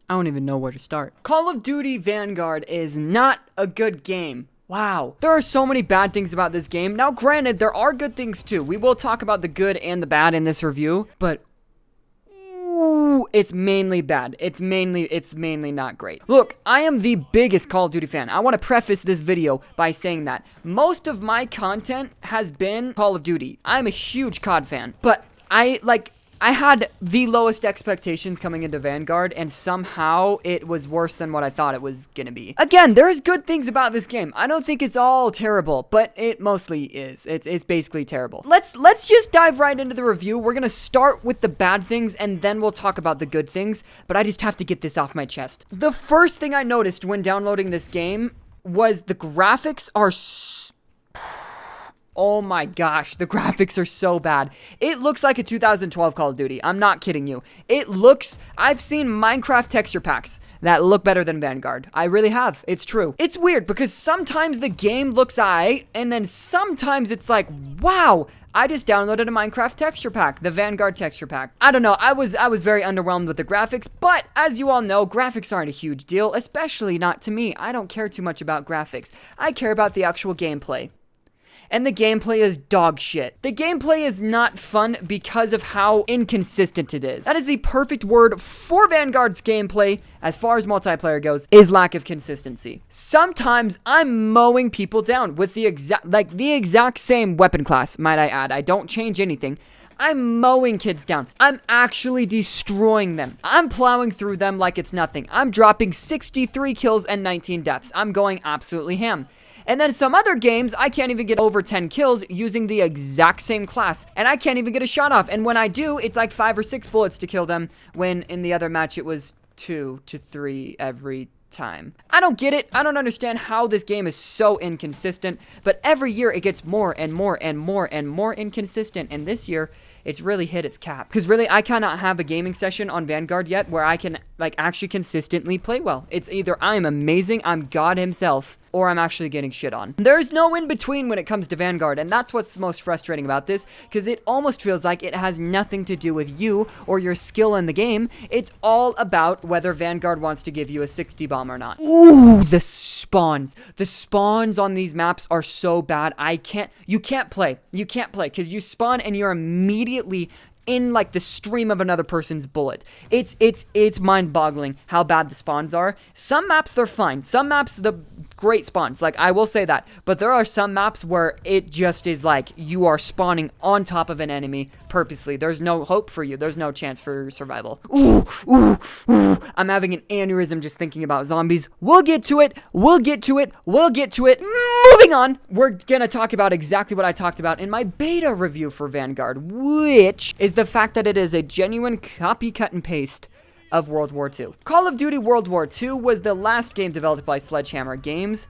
I don't even know where to start. Call of Duty Vanguard is not a good game. Wow. There are so many bad things about this game. Now, granted, there are good things too. We will talk about the good and the bad in this review, but ooh, it's mainly bad. It's mainly not great. Look, I am the biggest Call of Duty fan. I want to preface this video by saying that most of my content has been Call of Duty. I'm a huge COD fan, but I had the lowest expectations coming into Vanguard, and somehow it was worse than what I thought it was gonna be. Again, there's good things about this game. I don't think it's all terrible, but it mostly is. It's basically terrible. Let's just dive right into the review. We're gonna start with the bad things, and then we'll talk about the good things, but I just have to get this off my chest. The first thing I noticed when downloading this game was the graphics are oh my gosh, the graphics are so bad. It looks like a 2012 Call of Duty. I'm not kidding you. I've seen Minecraft texture packs that look better than Vanguard. I really have. It's true. It's weird because sometimes the game looks aight, and then sometimes it's like, wow, I just downloaded a Minecraft texture pack, the Vanguard texture pack. I don't know, I was very underwhelmed with the graphics, but as you all know, graphics aren't a huge deal, especially not to me. I don't care too much about graphics. I care about the actual gameplay. And the gameplay is dog shit. The gameplay is not fun because of how inconsistent it is. That is the perfect word for Vanguard's gameplay, as far as multiplayer goes, is lack of consistency. Sometimes I'm mowing people down with the exact same weapon class, might I add. I don't change anything. I'm mowing kids down. I'm actually destroying them. I'm plowing through them like it's nothing. I'm dropping 63 kills and 19 deaths. I'm going absolutely ham. And then some other games, I can't even get over 10 kills using the exact same class. And I can't even get a shot off. And when I do, it's like 5 or 6 bullets to kill them, when in the other match it was 2 to 3 every time. I don't get it. I don't understand how this game is so inconsistent. But every year it gets more and more and more and more inconsistent. And this year, it's really hit its cap. Because really, I cannot have a gaming session on Vanguard yet where I can actually consistently play well. It's either I'm amazing, I'm God himself, or I'm actually getting shit on. There's no in between when it comes to Vanguard, and that's what's most frustrating about this, because it almost feels like it has nothing to do with you or your skill in the game. It's all about whether Vanguard wants to give you a 60 bomb or not. Ooh, the spawns. The spawns on these maps are so bad. You can't play, because you spawn and you're immediately in the stream of another person's bullet. It's mind-boggling how bad the spawns are. Some maps they're fine. Some maps the great spawns, I will say that. But there are some maps where it just is you are spawning on top of an enemy purposely. There's no hope for you. There's no chance for survival. Ooh. I'm having an aneurysm just thinking about zombies. We'll get to it. Moving on. We're gonna talk about exactly what I talked about in my beta review for Vanguard, which is the fact that it is a genuine copy, cut, and paste of World War II. Call of Duty World War II was the last game developed by Sledgehammer Games,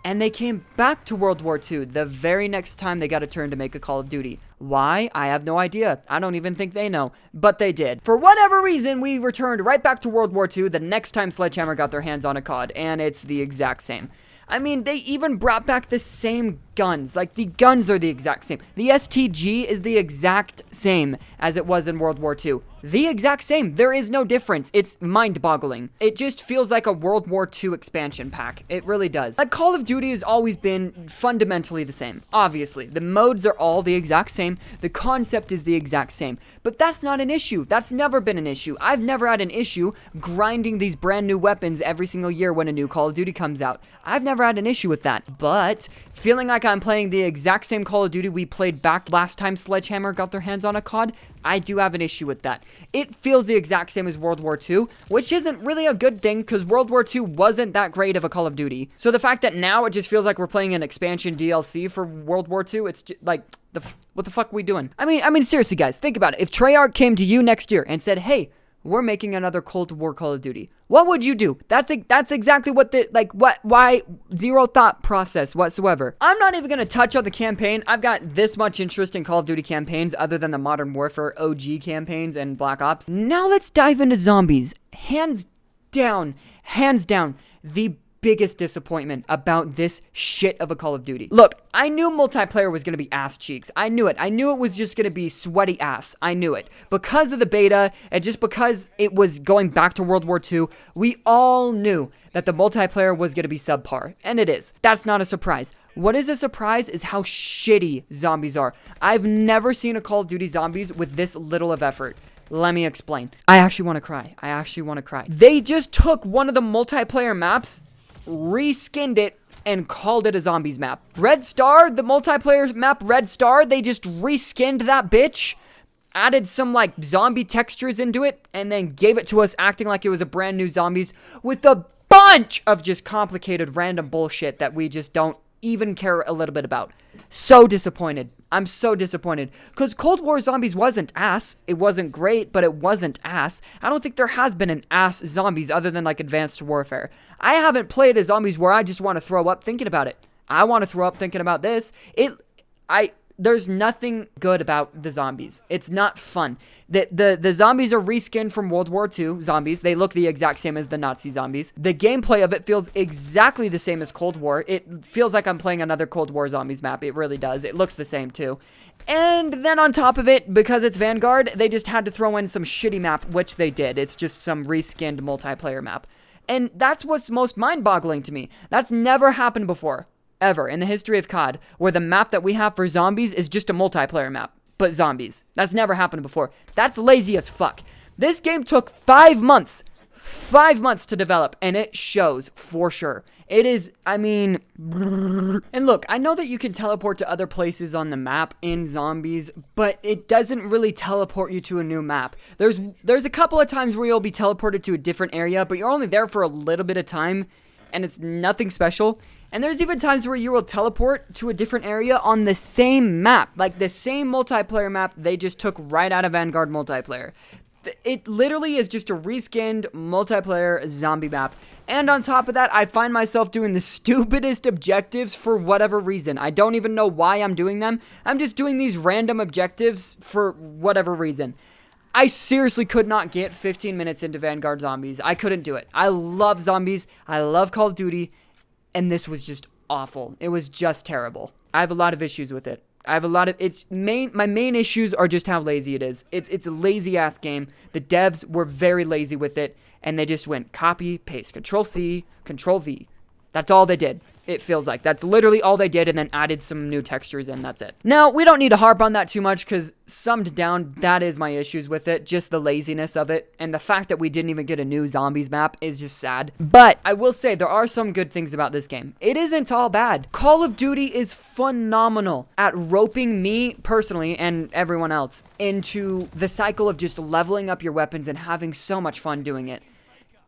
and they came back to World War II the very next time they got a turn to make a Call of Duty. Why? I have no idea. I don't even think they know, but they did. For whatever reason, we returned right back to World War II the next time Sledgehammer got their hands on a COD, and it's the exact same. I mean, they even brought back the same guns. The guns are the exact same. The STG is the exact same as it was in World War II. The exact same. There is no difference. It's mind-boggling. It just feels like a World War II expansion pack. It really does. Call of Duty has always been fundamentally the same. Obviously, the modes are all the exact same. The concept is the exact same. But that's not an issue. That's never been an issue. I've never had an issue grinding these brand new weapons every single year when a new Call of Duty comes out. I've never had an issue with that. But feeling like I'm playing the exact same Call of Duty we played back last time Sledgehammer got their hands on a COD, I do have an issue with that. It feels the exact same as World War II, which isn't really a good thing because World War II wasn't that great of a Call of Duty. So the fact that now it just feels like we're playing an expansion DLC for World War II, it's just what the fuck are we doing? I mean, seriously, guys, think about it. If Treyarch came to you next year and said, hey, we're making another Cold War Call of Duty, what would you do? That's exactly what why zero thought process whatsoever. I'm not even gonna touch on the campaign. I've got this much interest in Call of Duty campaigns other than the Modern Warfare OG campaigns and Black Ops. Now let's dive into zombies. Hands down, the biggest disappointment about this shit of a Call of Duty. Look, I knew multiplayer was going to be ass cheeks. I knew it. I knew it was just going to be sweaty ass. I knew it. Because of the beta, and just because it was going back to World War II, we all knew that the multiplayer was going to be subpar. And it is. That's not a surprise. What is a surprise is how shitty zombies are. I've never seen a Call of Duty zombies with this little of effort. Let me explain. I actually want to cry. They just took one of the multiplayer maps, reskinned it, and called it a zombies map. Red Star, the multiplayer map Red Star, they just reskinned that bitch, added some like zombie textures into it, and then gave it to us acting like it was a brand new zombies with a bunch of just complicated random bullshit that we just don't even care a little bit about. So disappointed. I'm so disappointed. Because Cold War Zombies wasn't ass. It wasn't great, but it wasn't ass. I don't think there has been an ass zombies other than like Advanced Warfare. I haven't played a zombies where I just want to throw up thinking about it. I want to throw up thinking about this. There's nothing good about the zombies. It's not fun. The zombies are reskinned from World War II zombies. They look the exact same as the Nazi zombies. The gameplay of it feels exactly the same as Cold War. It feels like I'm playing another Cold War zombies map. It really does. It looks the same too. And then on top of it, because it's Vanguard, they just had to throw in some shitty map, which they did. It's just some reskinned multiplayer map. And that's what's most mind-boggling to me. That's never happened before. Ever in the history of COD, where the map that we have for zombies is just a multiplayer map, but zombies. That's never happened before. That's lazy as fuck. This game took 5 months. 5 months to develop, and it shows for sure. It is, I mean... And look, I know that you can teleport to other places on the map in zombies, but it doesn't really teleport you to a new map. There's a couple of times where you'll be teleported to a different area, but you're only there for a little bit of time, and it's nothing special. And there's even times where you will teleport to a different area on the same map. Like the same multiplayer map they just took right out of Vanguard multiplayer. It literally is just a reskinned multiplayer zombie map. And on top of that, I find myself doing the stupidest objectives for whatever reason. I don't even know why I'm doing them. I'm just doing these random objectives for whatever reason. I seriously could not get 15 minutes into Vanguard Zombies. I couldn't do it. I love zombies. I love Call of Duty. And this was just awful. It was just terrible. I have a lot of issues with it. My main issues are just how lazy it is. It's a lazy ass game. The devs were very lazy with it, and they just went copy, paste, Control C, Control V. That's all they did. It feels like that's literally all they did, and then added some new textures in. That's it. Now, we don't need to harp on that too much, because summed down, that is my issues with it. Just the laziness of it, and the fact that we didn't even get a new zombies map is just sad. But I will say there are some good things about this game. It isn't all bad. Call of Duty is phenomenal at roping me personally and everyone else into the cycle of just leveling up your weapons and having so much fun doing it.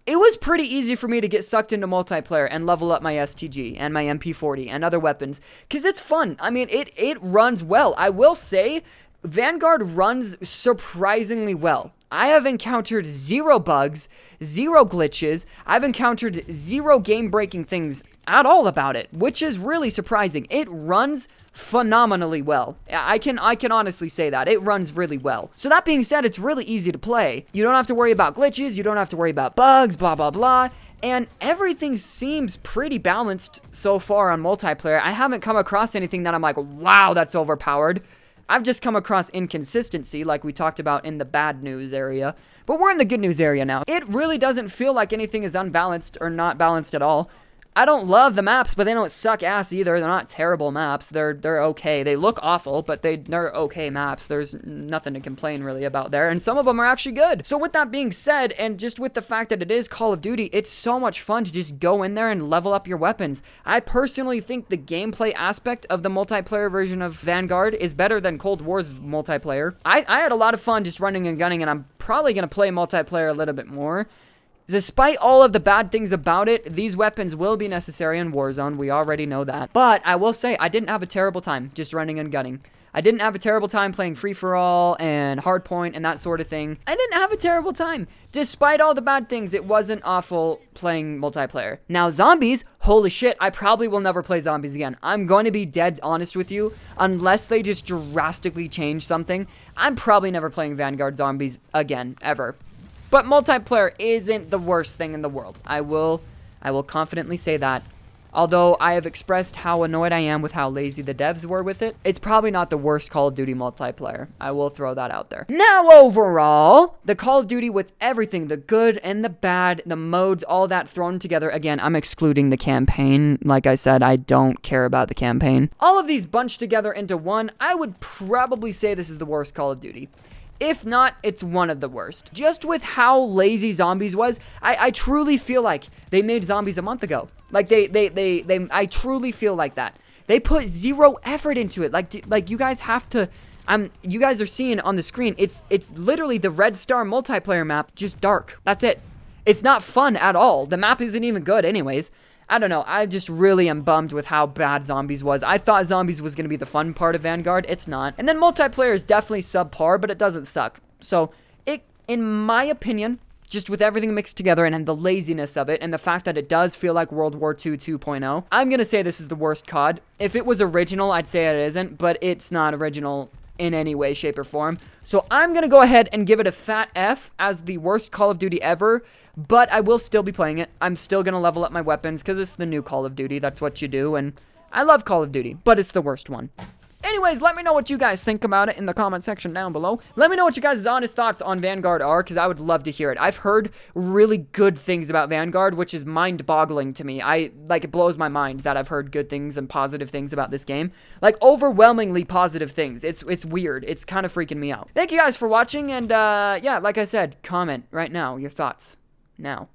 It was pretty easy for me to get sucked into multiplayer and level up my STG and my MP40 and other weapons, because it's fun. I mean, it runs well. I will say, Vanguard runs surprisingly well. I have encountered 0 bugs, 0 glitches. I've encountered 0 game-breaking things at all about it, which is really surprising. It runs phenomenally well. I can honestly say that. It runs really well. So that being said, it's really easy to play. You don't have to worry about glitches, you don't have to worry about bugs, blah, blah, blah. And everything seems pretty balanced so far on multiplayer. I haven't come across anything that I'm like, wow, that's overpowered. I've just come across inconsistency like we talked about in the bad news area. But we're in the good news area now. It really doesn't feel like anything is unbalanced or not balanced at all. I don't love the maps, but they don't suck ass either. They're not terrible maps. They're okay. They look awful, but they're okay maps. There's nothing to complain really about there, and some of them are actually good. So with that being said, and just with the fact that it is Call of Duty, it's so much fun to just go in there and level up your weapons. I personally think the gameplay aspect of the multiplayer version of Vanguard is better than Cold War's multiplayer. I had a lot of fun just running and gunning, and I'm probably going to play multiplayer a little bit more. Despite all of the bad things about it, these weapons will be necessary in Warzone. We already know that. But I will say, I didn't have a terrible time just running and gunning. I didn't have a terrible time playing free-for-all and hardpoint and that sort of thing. I didn't have a terrible time. Despite all the bad things, it wasn't awful playing multiplayer. Now, zombies, holy shit, I probably will never play zombies again. I'm going to be dead honest with you. Unless they just drastically change something, I'm probably never playing Vanguard Zombies again, ever. But multiplayer isn't the worst thing in the world. I will I will confidently say that. Although I have expressed how annoyed I am with how lazy the devs were with it, it's probably not the worst Call of Duty multiplayer. I will throw that out there. Now, overall, the Call of Duty with everything, the good and the bad, the modes, all that thrown together. Again, I'm excluding the campaign. Like I said, I don't care about the campaign. All of these bunched together into one, I would probably say this is the worst Call of Duty. If not, it's one of the worst. Just with how lazy Zombies was, I truly feel like they made Zombies a month ago. Like, I truly feel like that. They put zero effort into it. Like you guys have to, you guys are seeing on the screen, it's literally the Red Star multiplayer map, just dark. That's it. It's not fun at all. The map isn't even good anyways. I don't know. I just really am bummed with how bad Zombies was. I thought Zombies was going to be the fun part of Vanguard. It's not. And then multiplayer is definitely subpar, but it doesn't suck. So, in my opinion, just with everything mixed together and the laziness of it and the fact that it does feel like World War II 2.0, I'm going to say this is the worst COD. If it was original, I'd say it isn't, but it's not original in any way, shape, or form. So I'm going to go ahead and give it a fat F as the worst Call of Duty ever, but I will still be playing it. I'm still going to level up my weapons because it's the new Call of Duty. That's what you do, and I love Call of Duty, but it's the worst one. Anyways, let me know what you guys think about it in the comment section down below. Let me know what you guys' honest thoughts on Vanguard are, because I would love to hear it. I've heard really good things about Vanguard, which is mind-boggling to me. It blows my mind that I've heard good things and positive things about this game. Like, overwhelmingly positive things. It's weird. It's kind of freaking me out. Thank you guys for watching, and, yeah, like I said, comment right now your thoughts. Now.